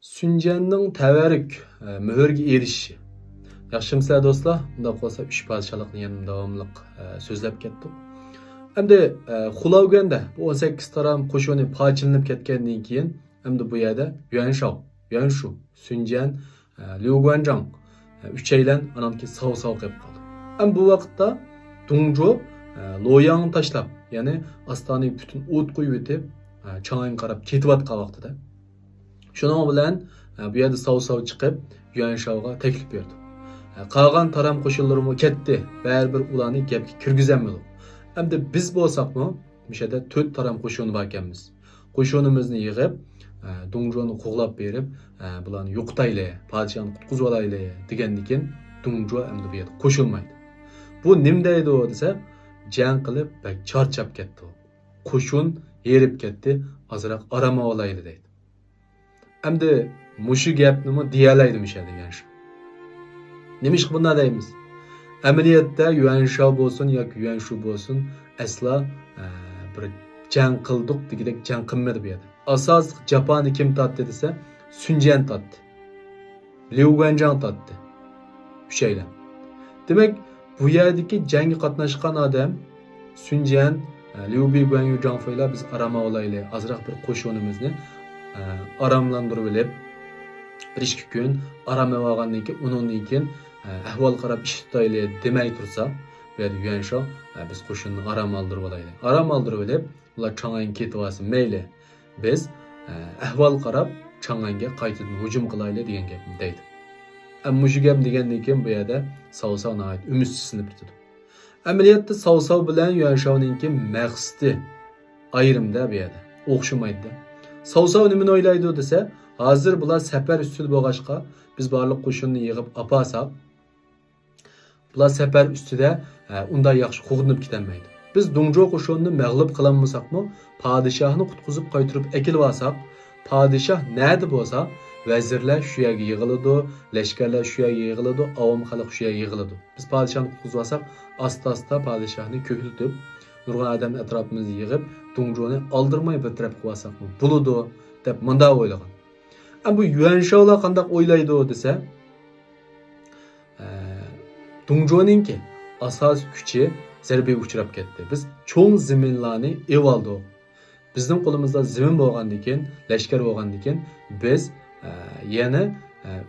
Sunjanning tavarruk muhrga erishishi. Yaxshimisilar do'stlar? Unda qolsa 3 podshohlikni yana davomli so'zlab ketdik. Endi Xulavganda bu 18 taram qo'shini parchalanib ketgandan keyin endi bu yerda Yuanshu, Sunjan, Liu Guanzhang uchaylan ananki sav qilib qoldi. Endi bu vaqtda Dongzhou Loyangni tashlab, ya'ni Astanaga butun o't qo'yib o'tib, Chang'anga qarab ketayotgan vaqtida shuning bilan bu yerda sav chiqib Yuanshuga taklif berdi. Qolgan taram qo'shinlarimiz ketdi. Baribir ularni gapga kirgizamiz. Endi biz bo'lsaqmi, bu yerda 4 taram qo'shini bor ekanmiz. Qo'shinimizni yig'ib, Dongzhouni qo'g'lab berib, bularni yo'qotayli, podshohni qutqizib olayli degandan keyin Dongzhou endi bu yerda qo'shilmaydi. Bu nima deydi desa, jang qilib bak charchab ketdi. Qo'shin yerib ketdi, azroq arama olayli deydi. Endi mushu gapni deyalaydi degan shu. Nimish bunday deymiz? Amaliyotda Yuanshu bo'lsin yoki Yuanshu bo'lsin, asla bir jang qildik degidek jang qilmadi bu yerda. Asos Japonni kim tatdi desa, Sunjan tatdi. Liu Guanzhang tatdi. Uchaylar. Demak, bu yerdagi jangga qatnashgan odam Sunjan, Liu Guanzhang fayla biz arama olayli, azroq bir qo'shinimizni aramlandirib olib, bir 2 kun arama olgandan keyin undan keyin ahvol qarab ish tutayli demay tursa, bu yerda Yuanshu biz qo'shinni arama oldirib olayli. Arama oldirib olib, ular Chang'anga ketib olsin, mayli. Biz ahvol qarab Chang'anga qaytadan hujum qilayli degan gapni deydi. Ammo shu gap degandan keyin bu yerda Sav nihoyat umidsizlanib ketdi. Amaliyotda Sav bilan Yuanshuninki maqsadi ayrimda bu yerda o'xshamaydi. Sav nimani o'ylaydi desa, hozir bular safar ustida bo'lg'ashqa biz barliq qo'shinni yig'ib apasak, bular safar ustida undan yaxshi qo'g'inib ketolmaydi. Biz Dongzhou qo'shinini mag'lub qilolmasakmi, podshohni qutqizib qaytirib akilib olsak, podshoh nerda bo'lsa, vazirlar shu yerga yig'iladi, lashkarlar shu yerga yig'iladi, avom xalq shu yerga yig'iladi. Biz podshohni qutqizib olsak, asta podshohni ko'klitib, nurg'un odam atrofimizga yig'ib, Dongzhouni oldirmay bir taraf qilib olsakmi, bo'ladi deb munda o'ylagan. Bu Yuanshular qanday o'ylaydi desa, Dongzhouninki asosiy kuchi zarbaga uchrab ketdi. Biz cho'ng zaminlarni ev oldik. Bizning qo'limizda zamin bo'lgandan keyin, lashkar bo'lgandan keyin biz yana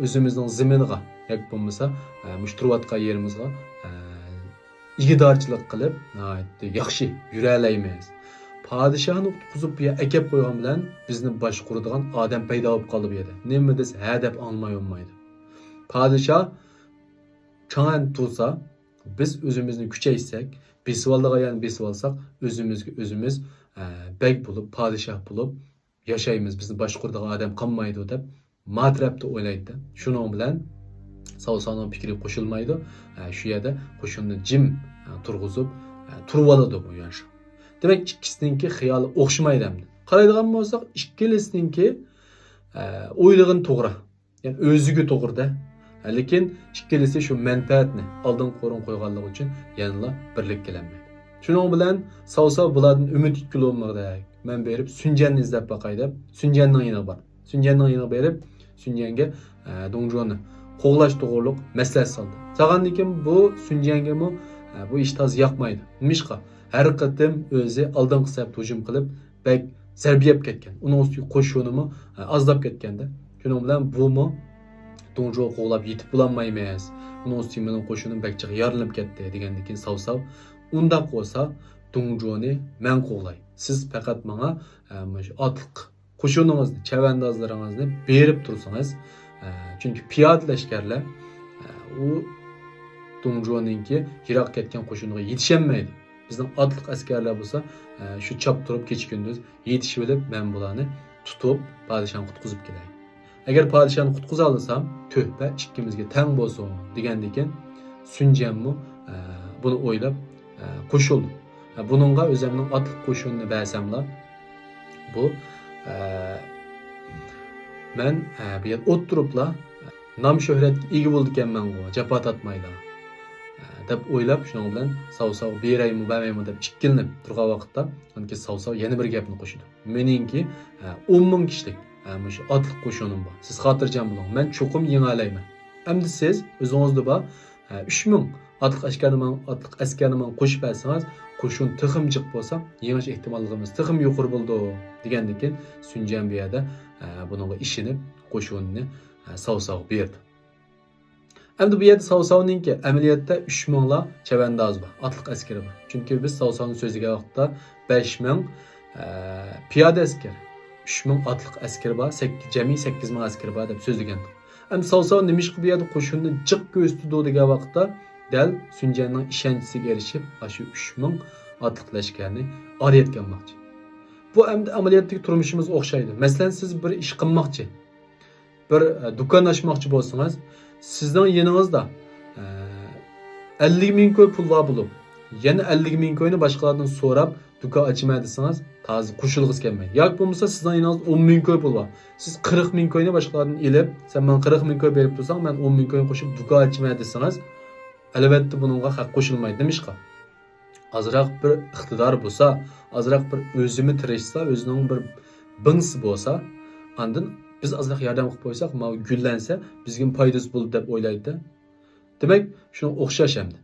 o'zimizning zaminiga, yoki bo'lmasa, mushturayotgan yerimizga igidorchilik qilib, yaxshi yura olamiz. Podshohni qutqizib akab qo'ygan bilan bizni boshquradigan odam paydo bo'lib qoldi bu yerda. Nima desa, ha deb olmay olmaydi. Podshoh Chang'an tursa, biz o'zimizni kuchaysak, besib olsak, o'zimizga o'zimiz bek bo'lib, podshoh bo'lib yashaymiz. Bizni boshquradigan odam qolmaydi deb matrapda o'ylaydi. Shuning bilan Savsonning fikri qo'shilmaydi. Shu yerda qo'shinni jim turg'izib, turib oladi bu Yuanshu. Demak, ikkisininki xiyoli o'xshamaydi hamda. Qaraydigan bo'lsak, ikkilisininki o'ylig'in to'g'ri. Ya'ni o'ziga to'g'rida. Lekin ikkilisi shu manfaatni oldin qo'yganligi uchun yanada birlik kelolmaydi. Shuning bilan Sav bulardan umid qilmoqda. Men berib Sunjanni izlab boqay deb, Sunjanning yoniga bor. Sunjanning yoniga berib, Sunjanga Dongzhouni qo'g'lash to'g'riliq maslahat soldi. Saqandan keyin bu Sunjanga bu ish toz yoqmaydi. Nimishqa? Har qatim o'zi oldingi safda hujum qilib, bak zarbiyab ketgan. Uning ustiga qo'shinimi azdab ketganda. Shuning bilan bu Dongzhou qo'g'lab yetib bo'lmaymiz. Uning ustiga mening qo'shinim bakchiq yorilib ketdi degandan keyin Sav unda qo'sa Dongzhouni men qo'g'lay. Siz faqat menga otliq qo'shiningizni, chavandozlaringizni berib tursangiz, chunki piyoda lashkarlar u Dongzhouninki yiroq ketgan qo'shiniga yetishmaydi. Bizning otliq askarlar bo'lsa, shu chop turib kecha-kunduz yetishib olib, men bularni tutib, podshohni qutqizib kelay. Agar podshohni qutqiza olsam, to'hba ikkimizga tang bo'lsin degandan keyin Sunjanmi buni o'ylab qo'shildi. Buningga o'zimning otliq qo'shinni bersamlar, bu men bu yer o'tiribla nom shuhratga ega bo'ldi ekanman, jafo tatmaylar deb o'ylab, shuning bilan Sav beraymi, bermaymi deb ikkilanib turgan vaqtda, Sav yana bir gapni qo'shdi. Meningki 10 ming kishilik Şu atlık qo'shinim bor. Siz xotirjam bo'ling. Men cho'qim yengalayman. Endi siz o'zingizda bor 3000 atlık askarni qo'shib bersangiz, qo'shin tixim jiq bo'lsa, yengish ehtimolligimiz tixim yuqori bo'ldi degandan keyin Sunjan bu yerda buningga ishinib qo'shinni savsav berdi. Endi bu yerda savsavninki amaliyotda 3000 la chavandoz bor, atlık askari bor. Chunki biz savsavni so'ziga vaqtda 5000 piyoda askar, 3000 atlık askari bor, jami 8000 askari bor deb so'zlagandik. Endi savsav nima ish qilib bu yerda qo'shinni jiq ko'rsatdi degan vaqtda dal Sunjanning ishonchisiga erishib, shu 3000 atlık lashkarni orayotganmoqchi. Bu endi amaliyotdagi turmushimiz o'xshaydi. Masalan, siz bir ish qilmoqchi, bir do'kon ochmoqchi bo'lsangiz, sizning yoningizda 50 ming ko'y pul bor bo'lib, yana 50 ming ko'yni boshqalardan so'rab do'kon ochmay desangiz, to'g'ri qo'shilg'iz kelmaydi. Yoki bo'lmasa sizning yoningizda 10 ming ko'y pul bor. Siz 40 ming ko'yni boshqalardan elib, sen men 40 ming ko'y berib tursang, men 10 ming ko'yni qo'shib do'kon ochmay desangiz, albatta buningga haq qo'shilmaydi demishqa. Azroq bir iqtidor bo'lsa, azroq bir o'zini tirishsa, o'zining bir bingsi bo'lsa, andin biz azroq yordam qilib qo'ysak, ma gullansa, bizga foydasi bo'ladi deb o'ylaydi. Demak, shunga o'xshash endi.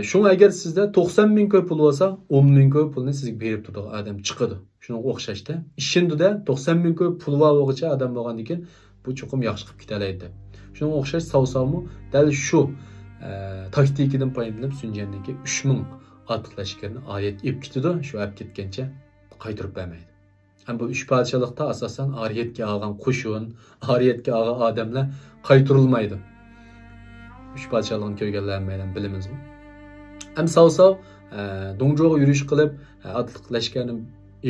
Shunga agar sizda 90 ming ko'y pul bo'lsa, 10 ming ko'y pulni sizga berib turadi odam chiqadi. Shunga o'xshashda. Ishindida 90 ming ko'y pul bo'lg'icha odam bo'lgandan keyin bu cho'qim yaxshi qilib ketalaydi. Shunga o'xshash savsavmi dal shu taktikadan foydalanib Sunjanniki 3000 atlık lashkarni oriyat ib ketdi, shu olib ketgancha qaytarib bermaydi. Ham bu 3 podshohlikda asosan oriyatga olgan qo'shin, oriyatga olgan odamlar qaytarilmaydi. 3 podshohlikni ko'rganlardan bilimizmi? Ham savsav Dongjo'ga yurish qilib, atlık lashkarni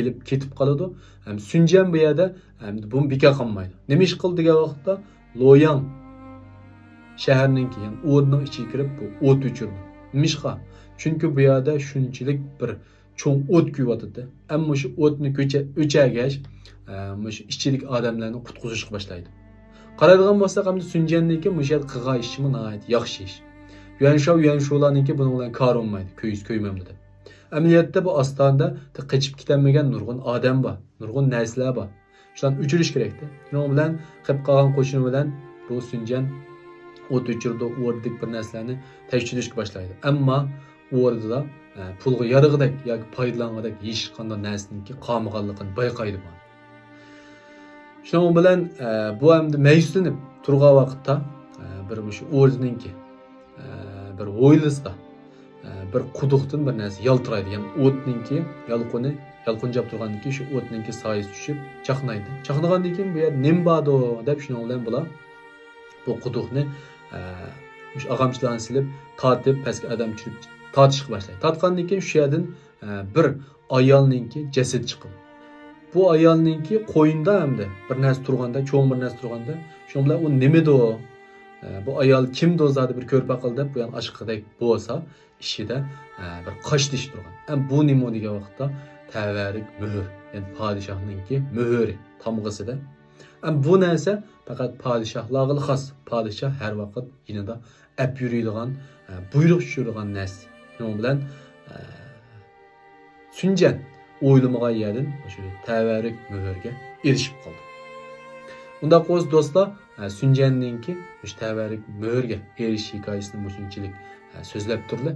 elib ketib qoladi. Ham Sunjan bu yerda buni beka qilmaydi. Nima ish qildi degan vaqtda Loyang shaharninki, ya'ni o'rnining ichiga kirib bu o't o'chirdi. Nimishqa? Chunki bu yerda shunchalik bir cho'ng o't kuyotdi. Ammo shu o'tni o'chirgach, shu ichidagi odamlarni qutqizishga boshlaydi. Qaraydigan bo'lsak, hamda Sunjanniki bu yer qilgan ishi nihoyat yaxshi ish. Yuanshularniki buning bilan kor olmaydi, ko'ymamdi deb. Amaliyotda bu ostonda qochib ketolmagan nurg'un odam bor, nurg'un narsalar bor. Shularni o'chirish kerakda. Shuning bilan qilib qolgan qo'shini bilan bu Sunjan o't o'chirdi, o'rdik bir narsalarni tekshirishga boshlaydi. Ammo o'rnida pulga yarig'idak yoki foydalang'idak hech qanday narsaniki qolmaganligini bayqaydi bu. Shuning bilan bu hamda mayuslanib turgan vaqtda bir shu o'rninki bir o'ylisda bir quduqdan bir narsa yaltiraydi. Ya'ni o'tninki yalqinjab turganiki shu o'tninki soyasi tushib chaqnaydi. Chaqnagandan keyin bu yer nim bordi deb shuning bilan bular bu quduqni shu ag'amchilarni silib, tortib pastga odam tushib tortishga boshlaydi. Tortgandan keyin shu yerdan bir ayolninki jasad chiqadi. Bu ayolninki qo'yinda hamda bir narsa turganda, cho'ng bir narsa turganda, shuning bilan u nimadi o? Bu ayol kimdi o'zadi bir ko'rpa qildi deb, bu ham ashqidek bo'lsa, ishida bir qosh tish turgan. Ham bu nima degan vaqtda tavarik muhr, ya'ni podshohninki muhri tamg'isida. Ham bu narsa faqat podshohlarga xos. Podshoh har vaqt yinida ap yuradigan, buyruq tushiradigan narsa. Shuning bilan Sunjan o'ylamagan yerdan shu tavarik muhrga erishib qoldi. Unda qo'z do'stlar, Sunjanninki shu tavarik muhrga erishish hikoyasini shunchalik so'zlab turdi.